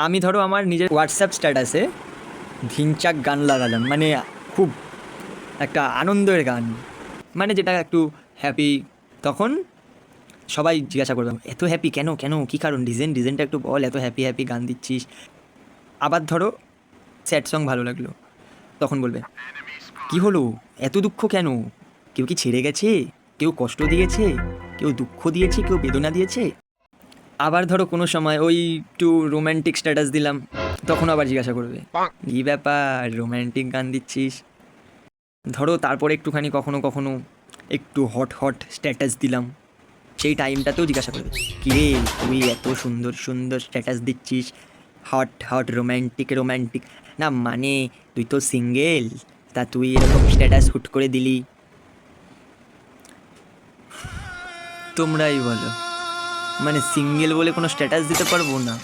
আমি ধরো আমার নিজের হোয়াটসঅ্যাপ স্ট্যাটাসে ধিনচাক গান লাগালাম, মানে খুব একটা আনন্দের গান, মানে যেটা একটু হ্যাপি। তখন সবাই জিজ্ঞাসা করবে এত হ্যাপি কেন, কেন কী কারণ, রিজেনটা একটু বল, এত হ্যাপি হ্যাপি গান দিচ্ছিস। আবার ধরো স্যাড সং ভালো লাগলো, তখন বলবে কি হলো, এত দুঃখ কেন, কেউ কি ছেড়ে গেছে, কেউ কষ্ট দিয়েছে, কেউ দুঃখ দিয়েছে, কেউ বেদনা দিয়েছে। আবার ধরো কোনো সময় ওই একটু রোম্যান্টিক স্ট্যাটাস দিলাম, তখন আবার জিজ্ঞাসা করবে কী ব্যাপার, রোম্যান্টিক গান দিচ্ছিস। ধরো তারপরে একটুখানি কখনো কখনো একটু হট হট স্ট্যাটাস দিলাম, সেই টাইমটাতেও জিজ্ঞাসা করবে কী রে, তুই এত সুন্দর সুন্দর স্ট্যাটাস দিচ্ছিস, হট হট রোম্যান্টিক রোম্যান্টিক, না মানে তুই তো সিঙ্গেল, তা তুই এরকম স্ট্যাটাস হুট করে দিলি। তোমরাই বলো, মানে সিঙ্গেল বলে কোনো স্ট্যাটাস দিতে পারবো না?